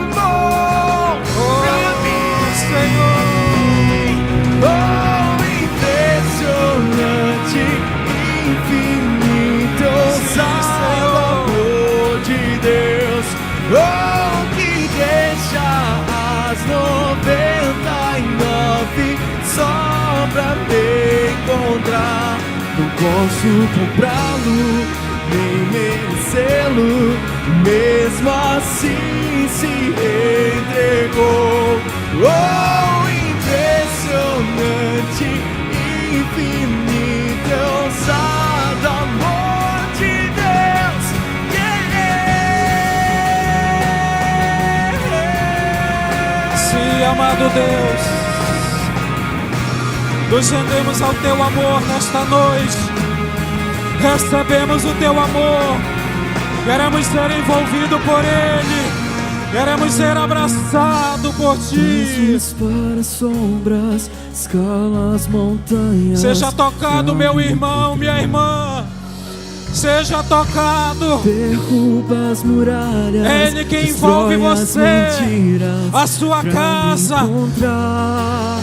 Speaker 2: bom pra mim, Senhor. Oh, impressionante, infinito, ousado amor de Deus. Oh, que deixa as 99 só pra me encontrar. Não posso comprá-lo, nem merecê-lo, mesmo assim se entregou. Oh, impressionante, infinito, ousado amor de Deus.
Speaker 4: Sim, amado Deus, nos rendemos ao Teu amor nesta noite. Recebemos o Teu amor. Queremos ser envolvidos por Ele. Queremos ser abraçados por Ti.
Speaker 2: Jesus para sombras, escala as montanhas.
Speaker 4: Seja tocado, meu irmão, minha irmã. Seja tocado.
Speaker 2: Derruba as muralhas.
Speaker 4: É Ele quem envolve
Speaker 2: destrói as
Speaker 4: você,
Speaker 2: mentiras
Speaker 4: a sua
Speaker 2: pra
Speaker 4: casa.
Speaker 2: me encontrar.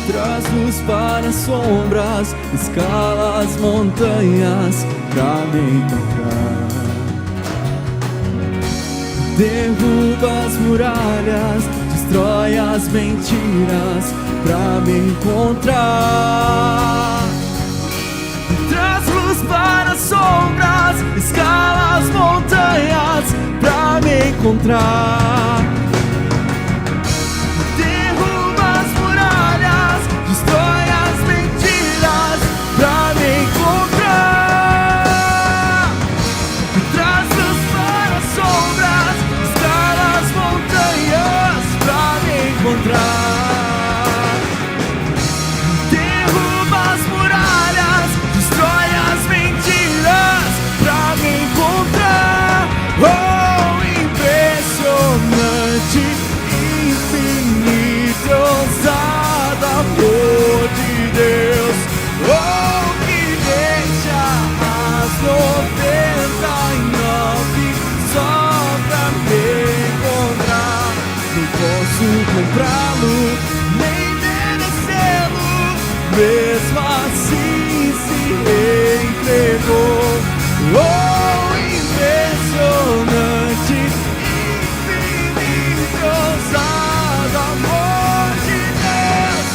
Speaker 2: Traz luz para as sombras, escala as montanhas pra me encontrar. Derruba as muralhas, destrói as mentiras pra me encontrar. Traz luz para as sombras, escala as montanhas pra me encontrar. Derruba as muralhas, destrói as mentiras pra me encontrar. Traz luz para as sombras, escala as montanhas pra me encontrar. Derruba as muralhas, destrói as mentiras pra me encontrar. Oh, impressionante, infinito, ousado amor de Deus. Oh, que deixa as 99 só pra me encontrar. Não posso comprá-lo, nem merecê-lo, mesmo assim se entregou. Oh, impressionante, infinito, ousado amor de Deus.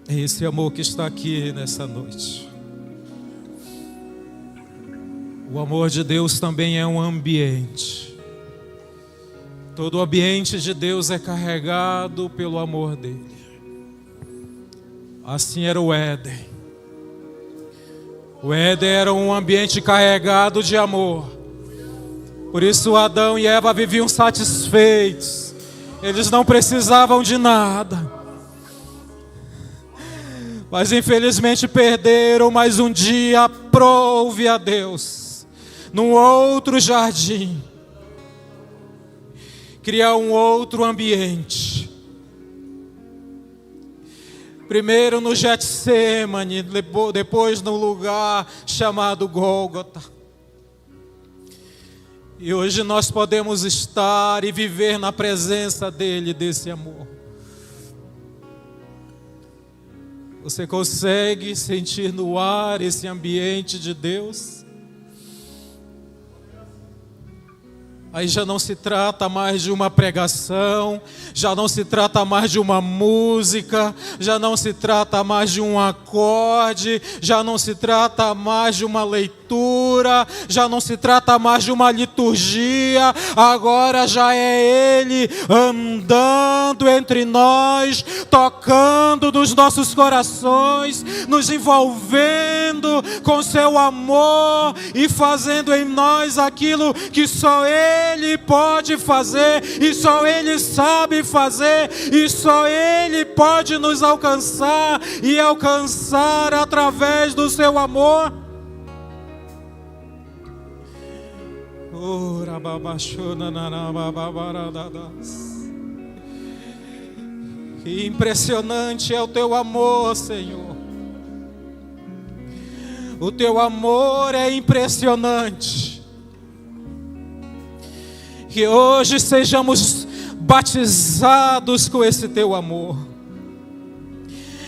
Speaker 4: É esse amor que está aqui nessa noite. O amor de Deus também é um ambiente. Todo o ambiente de Deus é carregado pelo amor dele. Assim era o Éden. O Éden era um ambiente carregado de amor. Por isso Adão e Eva viviam satisfeitos. Eles não precisavam de nada. Mas infelizmente perderam. Mas um dia aprove a Deus, num outro jardim, criar um outro ambiente. Primeiro no Getsemane, depois no lugar chamado Gólgota. E hoje nós podemos estar e viver na presença dele, desse amor. Você consegue sentir no ar esse ambiente de Deus? Aí já não se trata mais de uma pregação, já não se trata mais de uma música, já não se trata mais de um acorde, já não se trata mais de uma leitura, já não se trata mais de uma liturgia, agora já é Ele andando entre nós, tocando nos nossos corações, nos envolvendo com seu amor e fazendo em nós aquilo que só Ele pode fazer, e só Ele sabe fazer, e só Ele pode nos alcançar e alcançar através do seu amor. Que impressionante é o teu amor, Senhor. O teu amor é impressionante. Que hoje sejamos batizados com esse teu amor.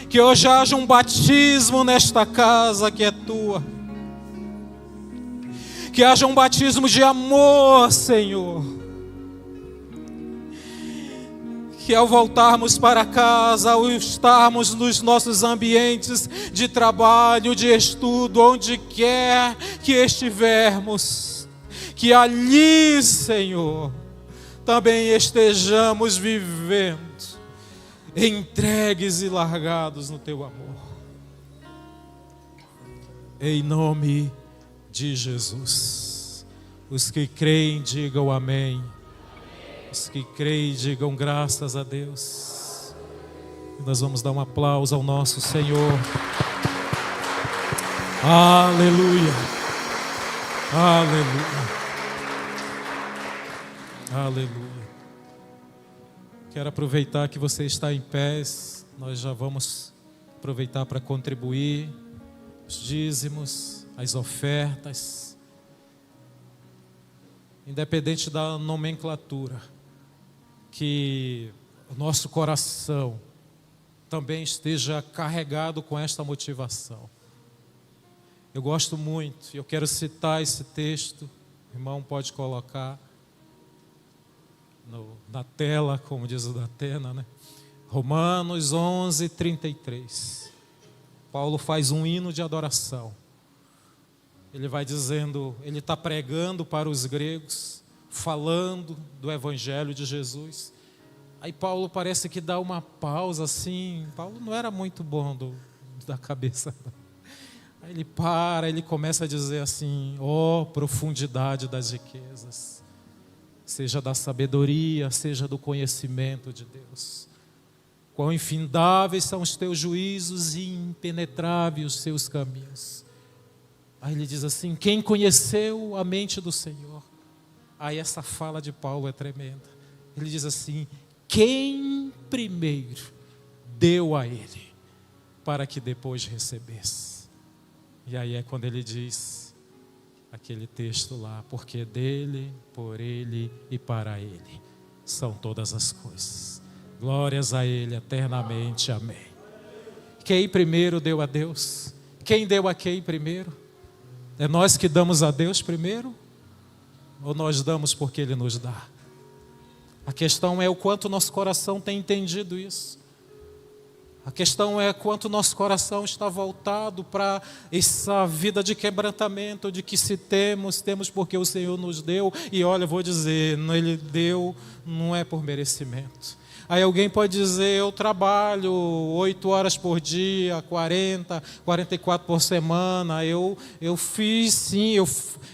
Speaker 4: Que hoje haja um batismo nesta casa que é tua. Que haja um batismo de amor, Senhor. Que ao voltarmos para casa, ao estarmos nos nossos ambientes de trabalho, de estudo, onde quer que estivermos, que ali, Senhor, também estejamos vivendo, entregues e largados no Teu amor. Em nome de Jesus. Os que creem, digam amém. Os que creem, digam graças a Deus. E nós vamos dar um aplauso ao nosso Senhor. Aleluia. Aleluia. Aleluia. Quero aproveitar que você está em pés. Nós já vamos aproveitar para contribuir os dízimos, as ofertas, independente da nomenclatura, que o nosso coração também esteja carregado com esta motivação. Eu gosto muito, eu quero citar esse texto, o irmão pode colocar na tela, como diz o Datena, né? Romanos 11, 33. Paulo faz um hino de adoração. Ele vai dizendo, ele está pregando para os gregos, falando do Evangelho de Jesus. Aí Paulo parece que dá uma pausa assim. Paulo não era muito bom da cabeça. Aí ele para, ele começa a dizer assim: ó, profundidade das riquezas, seja da sabedoria, seja do conhecimento de Deus. Quão infindáveis são os teus juízos e impenetráveis os seus caminhos. Aí ele diz assim: quem conheceu a mente do Senhor? Aí essa fala de Paulo é tremenda. Ele diz assim: quem primeiro deu a ele, para que depois recebesse. E aí é quando ele diz aquele texto lá: porque dele, por ele e para ele são todas as coisas. Glórias a Ele eternamente, amém. Quem primeiro deu a Deus? Quem deu a quem primeiro? É nós que damos a Deus primeiro? Ou nós damos porque Ele nos dá? A questão é o quanto nosso coração tem entendido isso. A questão é quanto nosso coração está voltado para essa vida de quebrantamento, de que se temos porque o Senhor nos deu. E olha, eu vou dizer, Ele deu, não é por merecimento. Aí alguém pode dizer: eu trabalho 8 horas por dia, 40, 44 por semana, eu fiz sim,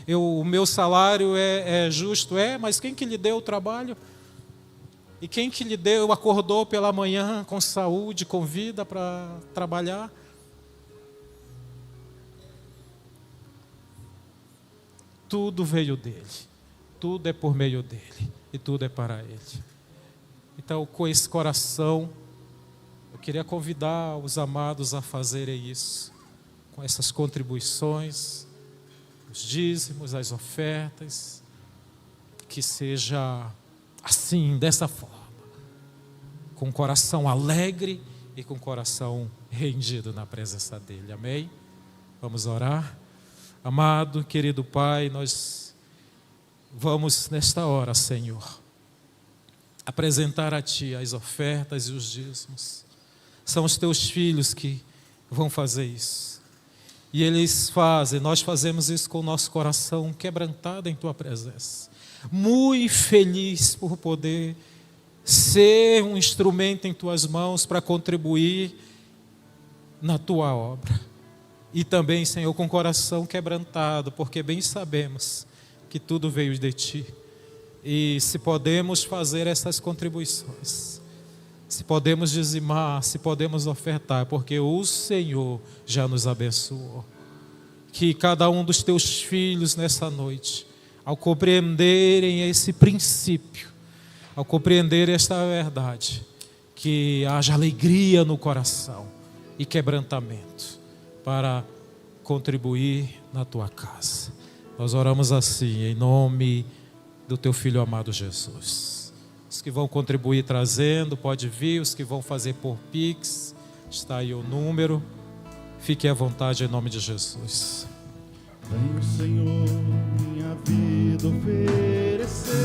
Speaker 4: o meu salário é justo. Mas quem que lhe deu o trabalho? E quem que lhe deu, acordou pela manhã com saúde, com vida para trabalhar? Tudo veio dele, tudo é por meio dele e tudo é para ele. Então, com esse coração, eu queria convidar os amados a fazerem isso, com essas contribuições, os dízimos, as ofertas, que seja assim, dessa forma, com o coração alegre e com o coração rendido na presença dEle, amém? Vamos orar. Amado, querido Pai, nós vamos nesta hora, Senhor, apresentar a Ti as ofertas e os dízimos. São os Teus filhos que vão fazer isso. E eles fazem, nós fazemos isso com o nosso coração quebrantado em Tua presença. Muito feliz por poder ser um instrumento em Tuas mãos para contribuir na Tua obra. E também, Senhor, com o coração quebrantado, porque bem sabemos que tudo veio de Ti. E se podemos fazer essas contribuições, se podemos dizimar, se podemos ofertar, porque o Senhor já nos abençoou. Que cada um dos Teus filhos nessa noite, ao compreenderem esse princípio, ao compreender esta verdade, que haja alegria no coração e quebrantamento para contribuir na Tua casa. Nós oramos assim, em nome do Teu Filho amado Jesus. Os que vão contribuir trazendo, pode vir. Os que vão fazer por Pix, está aí o número. Fique à vontade em nome de Jesus.
Speaker 2: Venho, Senhor, minha vida oferecer.